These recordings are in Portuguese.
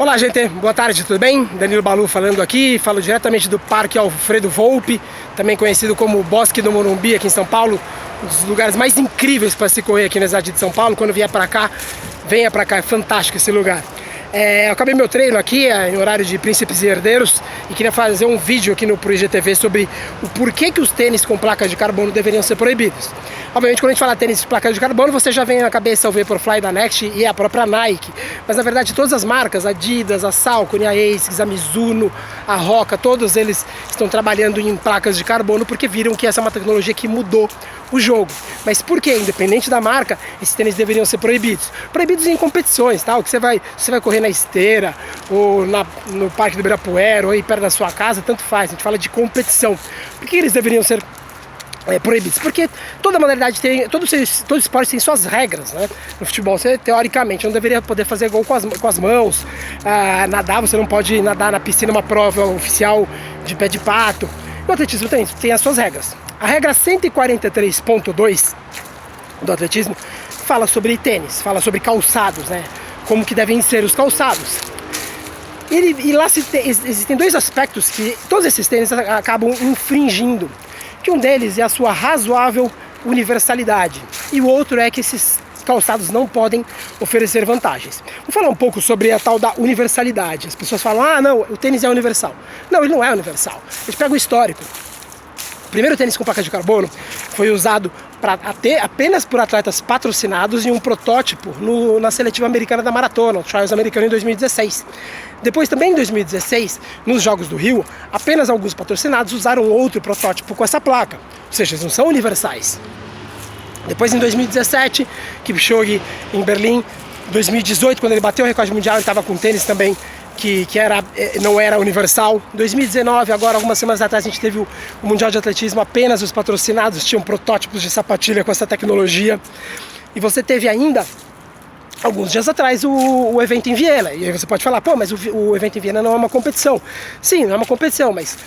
Olá, gente, boa tarde, tudo bem? Danilo Balu falando aqui, falo diretamente do Parque Alfredo Volpi, também conhecido como Bosque do Morumbi aqui em São Paulo, um dos lugares mais incríveis para se correr aqui na cidade de São Paulo. Quando vier para cá, venha para cá, é fantástico esse lugar. Eu acabei meu treino aqui em horário de Príncipes e Herdeiros e queria fazer um vídeo aqui pro IGTV sobre o porquê que os tênis com placas de carbono deveriam ser proibidos. Obviamente, quando a gente fala tênis de placas de carbono, você já vem na cabeça o Vaporfly da Next e a própria Nike. Mas na verdade todas as marcas, a Adidas, a Saucony, a ASICS, a Mizuno, a Hoka, todos eles estão trabalhando em placas de carbono porque viram que essa é uma tecnologia que mudou o jogo. Mas por que, independente da marca, esses tênis deveriam ser proibidos? Proibidos em competições, tá? O que você vai correr na esteira, ou no Parque do Ibirapuera, ou aí perto da sua casa, tanto faz. A gente fala de competição. Por que eles deveriam ser proibidos? Porque toda modalidade tem, todo esporte tem suas regras, né? No futebol você teoricamente não deveria poder fazer gol com as mãos, nadar, você não pode nadar na piscina uma prova oficial de pé de pato. O atletismo tem as suas regras. A regra 143.2 do atletismo fala sobre tênis, fala sobre calçados, né? Como que devem ser os calçados. E lá existem dois aspectos que todos esses tênis acabam infringindo. Que um deles é a sua razoável universalidade e o outro é que esses calçados não podem oferecer vantagens. Vou falar um pouco sobre a tal da universalidade. As pessoas falam, não, o tênis é universal. Não, ele não é universal. A gente pega o histórico. O primeiro tênis com placa de carbono foi usado apenas por atletas patrocinados em um protótipo na seletiva americana da maratona, o Trials americano em 2016. Depois, também em 2016, nos Jogos do Rio, apenas alguns patrocinados usaram outro protótipo com essa placa, ou seja, eles não são universais. Depois, em 2017, Kipchoge em Berlim, 2018, quando ele bateu o recorde mundial, ele estava com tênis também que não era universal. 2019, agora algumas semanas atrás, a gente teve o Mundial de Atletismo, apenas os patrocinados tinham protótipos de sapatilha com essa tecnologia. E você teve ainda, alguns dias atrás, o evento em Viena. E aí você pode falar, pô, mas o evento em Viena não é uma competição. Sim, não é uma competição, mas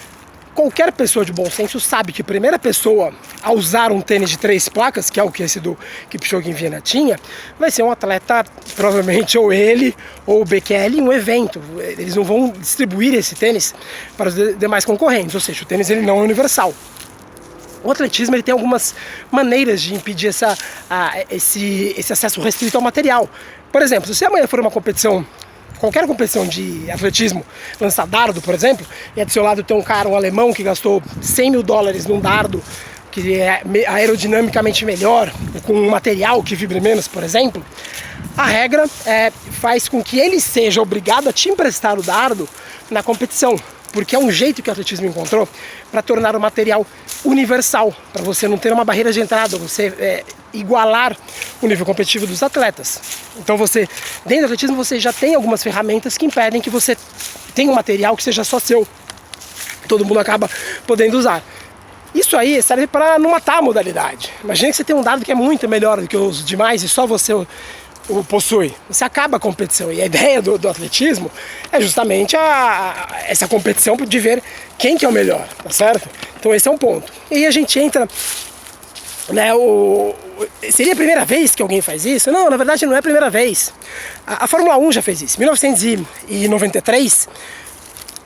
qualquer pessoa de bom senso sabe que a primeira pessoa a usar um tênis de 3 placas, que é o que esse do Kipchoge em Viena tinha, vai ser um atleta, provavelmente ou ele ou o Bekele, em um evento. Eles não vão distribuir esse tênis para os demais concorrentes, ou seja, o tênis ele não é universal. O atletismo ele tem algumas maneiras de impedir esse acesso restrito ao material. Por exemplo, se amanhã for uma competição, qualquer competição de atletismo, lançar dardo, por exemplo, e do seu lado tem um alemão que gastou $100 mil num dardo que é aerodinamicamente melhor, com um material que vibre menos, por exemplo, a regra faz com que ele seja obrigado a te emprestar o dardo na competição, porque é um jeito que o atletismo encontrou para tornar o material universal, para você não ter uma barreira de entrada, você igualar o nível competitivo dos atletas. Então dentro do atletismo você já tem algumas ferramentas que impedem que você tenha um material que seja só seu, todo mundo acaba podendo usar. Isso aí serve para não matar a modalidade. Imagina que você tem um dardo que é muito melhor do que os demais e só você o possui. Você acaba a competição. E a ideia do atletismo é justamente essa competição de ver quem que é o melhor, tá certo? Então esse é um ponto. E aí a gente entra, né, seria a primeira vez que alguém faz isso? Não, na verdade não é a primeira vez. A Fórmula 1 já fez isso. Em 1993,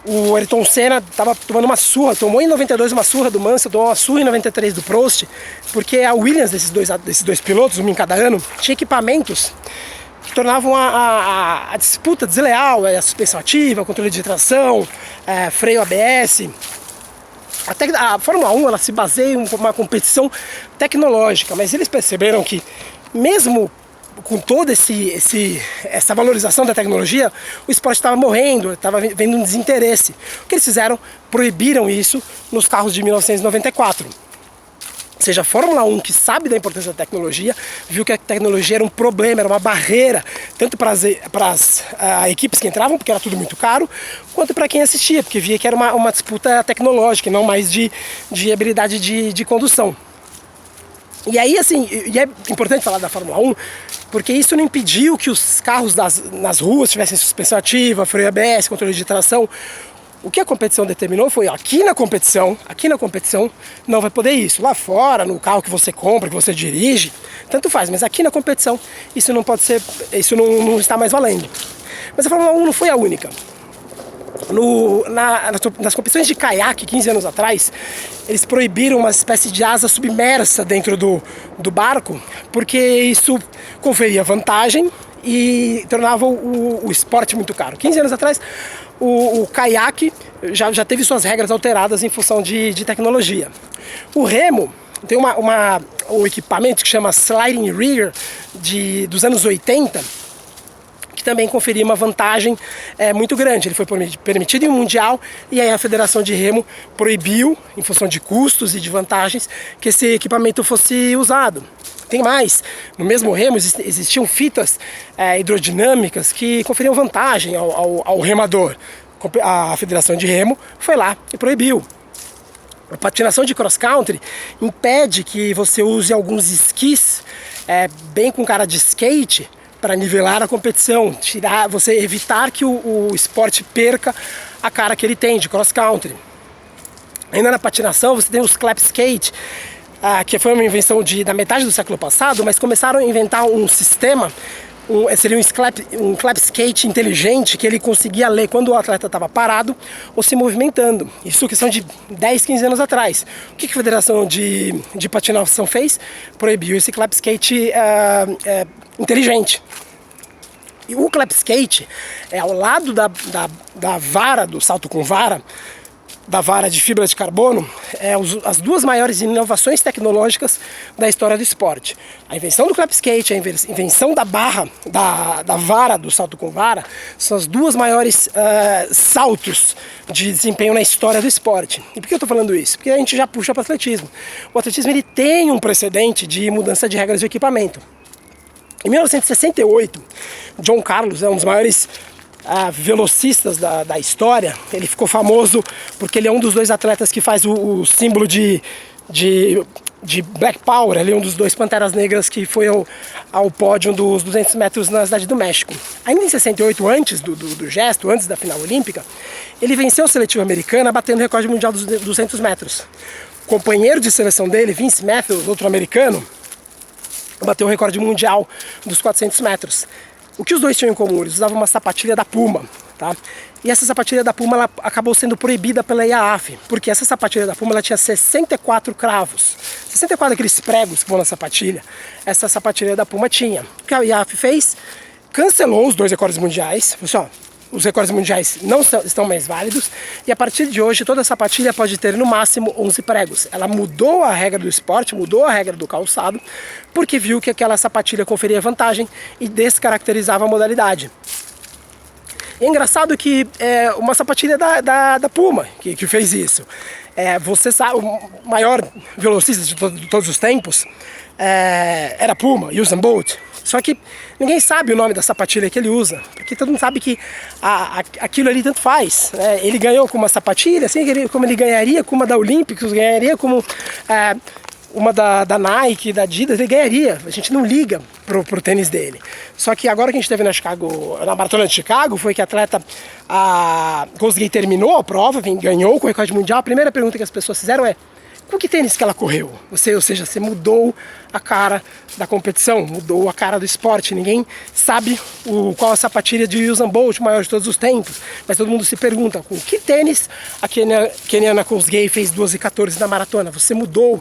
o Ayrton Senna estava tomando uma surra, tomou em 92 uma surra do Mansell, tomou uma surra em 93 do Prost, porque a Williams desses dois pilotos, um em cada ano, tinha equipamentos que tornavam a disputa desleal, a suspensão ativa, controle de tração, freio ABS. Até a Fórmula 1 ela se baseia em uma competição tecnológica, mas eles perceberam que mesmo com toda essa valorização da tecnologia, o esporte estava morrendo, estava vendo um desinteresse. O que eles fizeram? Proibiram isso nos carros de 1994. Ou seja, a Fórmula 1, que sabe da importância da tecnologia, viu que a tecnologia era um problema, era uma barreira, tanto para as equipes que entravam, porque era tudo muito caro, quanto para quem assistia, porque via que era uma disputa tecnológica, não mais de habilidade de condução. E aí, assim, é importante falar da Fórmula 1, porque isso não impediu que os carros nas ruas tivessem suspensão ativa, freio ABS, controle de tração. O que a competição determinou foi, aqui na competição não vai poder isso. Lá fora, no carro que você compra, que você dirige, tanto faz, mas aqui na competição isso não pode ser, isso não está mais valendo. Mas a Fórmula 1 não foi a única. Nas competições de caiaque, 15 anos atrás, eles proibiram uma espécie de asa submersa dentro do barco, porque isso conferia vantagem e tornava o esporte muito caro. 15 anos atrás, o caiaque já teve suas regras alteradas em função de tecnologia. O remo tem um equipamento que chama Sliding Rear dos anos 80, que também conferia uma vantagem muito grande. Ele foi permitido em um mundial e aí a Federação de Remo proibiu, em função de custos e de vantagens, que esse equipamento fosse usado. Tem mais, no mesmo remo existiam fitas hidrodinâmicas que conferiam vantagem ao remador. A Federação de Remo foi lá e proibiu. A patinação de cross-country impede que você use alguns esquis bem com cara de skate para nivelar a competição, evitar que o esporte perca a cara que ele tem de cross-country. Ainda na patinação você tem os clap skate, que foi uma invenção da metade do século passado, mas começaram a inventar um sistema, seria um clap skate inteligente, que ele conseguia ler quando o atleta estava parado ou se movimentando. Isso questão de 10, 15 anos atrás. O que a Federação de Patinação fez? Proibiu esse clap skate inteligente. E o clap skate ao lado da vara, do salto com vara, da vara de fibra de carbono, as duas maiores inovações tecnológicas da história do esporte. A invenção do clap skate, a invenção da barra, da vara, do salto com vara, são as duas maiores saltos de desempenho na história do esporte. E por que eu estou falando isso? Porque a gente já puxa para o atletismo. O atletismo ele tem um precedente de mudança de regras de equipamento. Em 1968, John Carlos é um dos maiores velocistas da história. Ele ficou famoso porque ele é um dos dois atletas que faz o símbolo de Black Power. Ele é um dos dois Panteras Negras que foi ao pódio dos 200 metros na Cidade do México. Ainda em 68, antes do gesto, antes da final olímpica, ele venceu a seletiva americana batendo o recorde mundial dos 200 metros. O companheiro de seleção dele, Vince Matthews, outro americano, bateu o recorde mundial dos 400 metros. O que os dois tinham em comum? Eles usavam uma sapatilha da Puma, tá? E essa sapatilha da Puma ela acabou sendo proibida pela IAAF, porque essa sapatilha da Puma ela tinha 64 cravos, 64 aqueles pregos que vão na sapatilha. Essa sapatilha da Puma tinha. O que a IAAF fez? Cancelou os dois recordes mundiais. Pessoal, os recordes mundiais não estão mais válidos e a partir de hoje toda sapatilha pode ter no máximo 11 pregos. Ela mudou a regra do esporte, mudou a regra do calçado, porque viu que aquela sapatilha conferia vantagem e descaracterizava a modalidade. E é engraçado que uma sapatilha da Puma que fez isso. Você sabe, o maior velocista de todos os tempos era Puma, Usain Bolt. Só que ninguém sabe o nome da sapatilha que ele usa, porque todo mundo sabe que aquilo ali tanto faz. Ele ganhou com uma sapatilha, assim como ele ganharia com uma da Olympics, ganharia como uma da Nike, da Adidas, ele ganharia. A gente não liga pro tênis dele. Só que agora que a gente teve na Maratona de Chicago, foi que a atleta Kosgei terminou a prova, ganhou com o recorde mundial. A primeira pergunta que as pessoas fizeram é: com que tênis que ela correu? Ou seja, você mudou a cara da competição, mudou a cara do esporte. Ninguém sabe qual a sapatilha de Usain Bolt, o maior de todos os tempos. Mas todo mundo se pergunta, com que tênis a Kenyana Kosgei fez 2:14 na maratona? Você mudou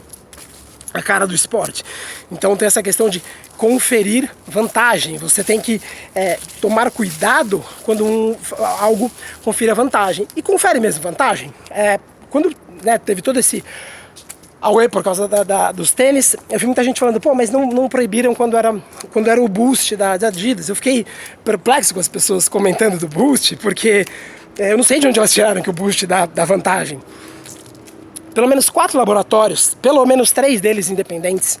a cara do esporte. Então tem essa questão de conferir vantagem. Você tem que tomar cuidado quando algo confira vantagem. E confere mesmo vantagem. Quando teve todo esse away por causa dos tênis, eu vi muita gente falando, pô, mas não proibiram quando era o Boost da Adidas. Eu fiquei perplexo com as pessoas comentando do Boost, porque eu não sei de onde elas tiraram que o Boost dá vantagem. Pelo menos 4 laboratórios, pelo menos 3 deles independentes,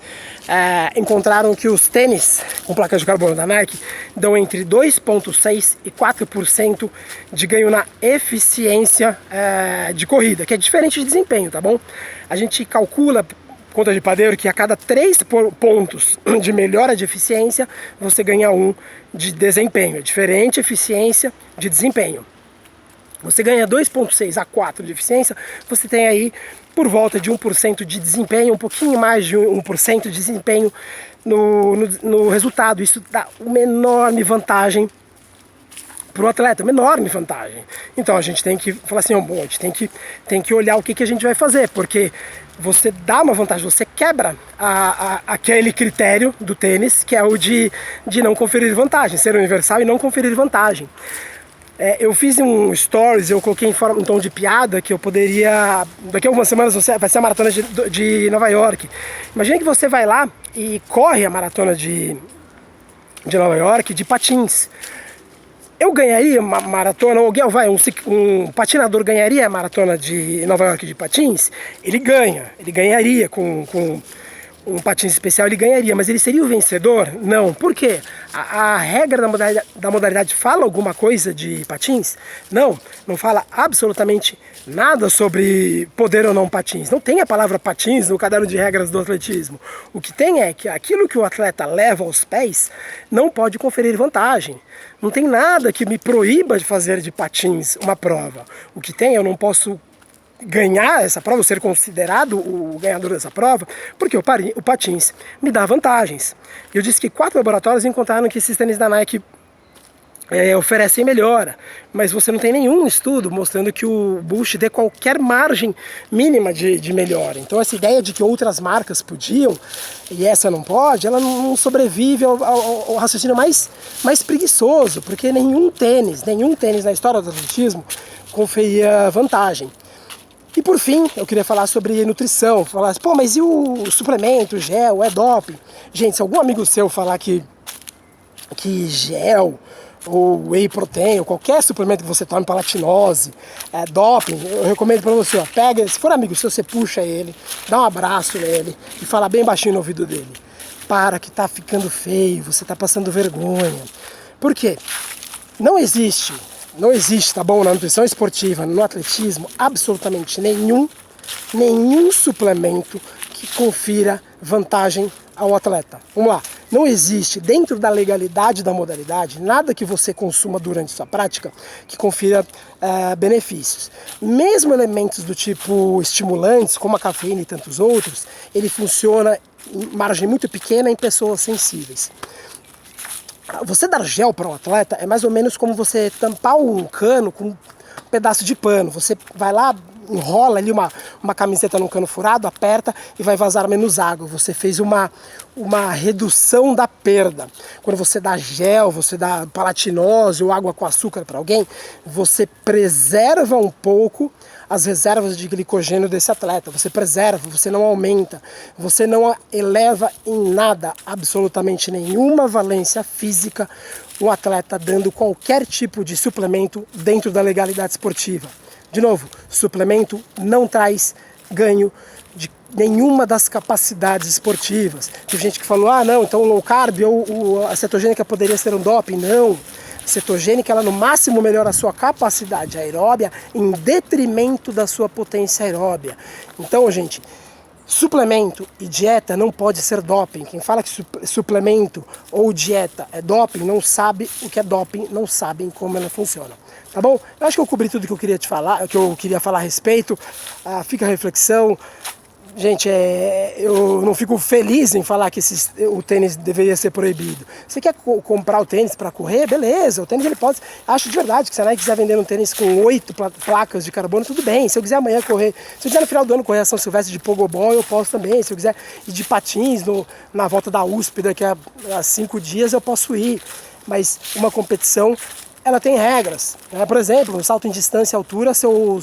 encontraram que os tênis com placas de carbono da Nike dão entre 2,6% e 4% de ganho na eficiência de corrida, que é diferente de desempenho, tá bom? A gente calcula, conta de padeiro, que a cada 3 pontos de melhora de eficiência, você ganha 1 de desempenho. É diferente eficiência de desempenho. Você ganha 2,6 a 4 de eficiência, você tem aí por volta de 1% de desempenho, um pouquinho mais de 1% de desempenho no resultado. Isso dá uma enorme vantagem para o atleta, uma enorme vantagem. Então a gente tem que falar assim, bom, a gente tem que olhar o que a gente vai fazer, porque você dá uma vantagem, você quebra aquele critério do tênis, que é o de não conferir vantagem, ser universal e não conferir vantagem. Eu fiz um stories, eu coloquei em tom de piada que eu poderia, daqui a algumas semanas vai ser a maratona de Nova York. Imagina que você vai lá e corre a maratona de Nova York de patins. Eu ganharia uma maratona, um patinador ganharia a maratona de Nova York de patins? Ele ganharia com um patins especial, ele ganharia, mas ele seria o vencedor? Não. Por quê? A regra da modalidade fala alguma coisa de patins? Não fala absolutamente nada sobre poder ou não patins. Não tem a palavra patins no caderno de regras do atletismo. O que tem é que aquilo que o atleta leva aos pés não pode conferir vantagem. Não tem nada que me proíba de fazer de patins uma prova. O que tem, eu não posso ganhar essa prova, ser considerado o ganhador dessa prova, porque o patins me dá vantagens. Eu disse que 4 laboratórios encontraram que esses tênis da Nike oferecem melhora, mas você não tem nenhum estudo mostrando que o Bush dê qualquer margem mínima de melhora. Então essa ideia de que outras marcas podiam e essa não pode, ela não sobrevive ao raciocínio mais preguiçoso, porque nenhum tênis na história do atletismo conferia vantagem. E por fim, eu queria falar sobre nutrição, falar assim, mas e o suplemento, o gel, é doping? Gente, se algum amigo seu falar que gel ou whey protein, ou qualquer suplemento que você tome para latinose, é doping, eu recomendo para você, pega, se for amigo seu, você puxa ele, dá um abraço nele e fala bem baixinho no ouvido dele. Para que tá ficando feio, você tá passando vergonha. Por quê? Não existe, tá bom, na nutrição esportiva, no atletismo, absolutamente nenhum suplemento que confira vantagem ao atleta. Vamos lá, não existe dentro da legalidade da modalidade nada que você consuma durante sua prática que confira benefícios. Mesmo elementos do tipo estimulantes, como a cafeína e tantos outros, ele funciona em margem muito pequena em pessoas sensíveis. Você dar gel para um atleta é mais ou menos como você tampar um cano com um pedaço de pano. Você vai lá, enrola ali uma camiseta num cano furado, aperta e vai vazar menos água. Você fez uma redução da perda. Quando você dá gel, você dá palatinose ou água com açúcar para alguém, você preserva um pouco as reservas de glicogênio desse atleta. Você preserva, você não aumenta, você não eleva em nada, absolutamente nenhuma valência física, um atleta dando qualquer tipo de suplemento dentro da legalidade esportiva. De novo, suplemento não traz ganho de nenhuma das capacidades esportivas. Tem gente que falou, não, então low carb ou a cetogênica poderia ser um doping. Não. Cetogênica, ela no máximo melhora a sua capacidade aeróbia em detrimento da sua potência aeróbia. Então, gente, suplemento e dieta não pode ser doping. Quem fala que suplemento ou dieta é doping não sabe o que é doping, não sabem como ela funciona. Tá bom? Eu acho que eu cobri tudo que eu queria falar a respeito. Fica a reflexão. Gente, eu não fico feliz em falar que o tênis deveria ser proibido. Você quer comprar o tênis para correr? Beleza, o tênis ele pode... Acho de verdade que se a Nike quiser vender um tênis com 8 placas de carbono, tudo bem. Se eu quiser amanhã correr, se eu quiser no final do ano correr a São Silvestre de pogobol, eu posso também. Se eu quiser ir de patins na volta da USP daqui a 5 dias, eu posso ir. Mas uma competição, ela tem regras, né? Por exemplo, no salto em distância e altura, seu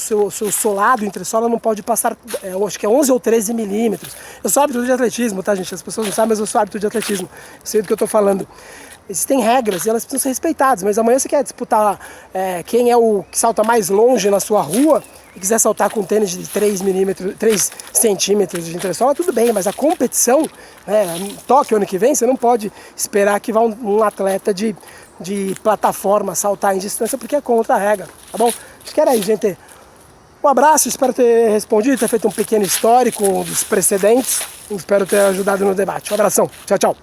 solado entre sola não pode passar, eu acho que é 11 ou 13 milímetros. Eu sou árbitro de atletismo, tá, gente? As pessoas não sabem, mas eu sou árbitro de atletismo. Eu sei do que eu tô falando. Existem regras e elas precisam ser respeitadas, mas amanhã você quer disputar quem é o que salta mais longe na sua rua e quiser saltar com um tênis de 3 centímetros de entressola, tudo bem, mas a competição, Tóquio ano que vem, você não pode esperar que vá um atleta de plataforma saltar em distância, porque é contra a regra, tá bom? Acho que era aí, gente. Um abraço, espero ter respondido, ter feito um pequeno histórico dos precedentes, espero ter ajudado no debate. Um abração, tchau, tchau.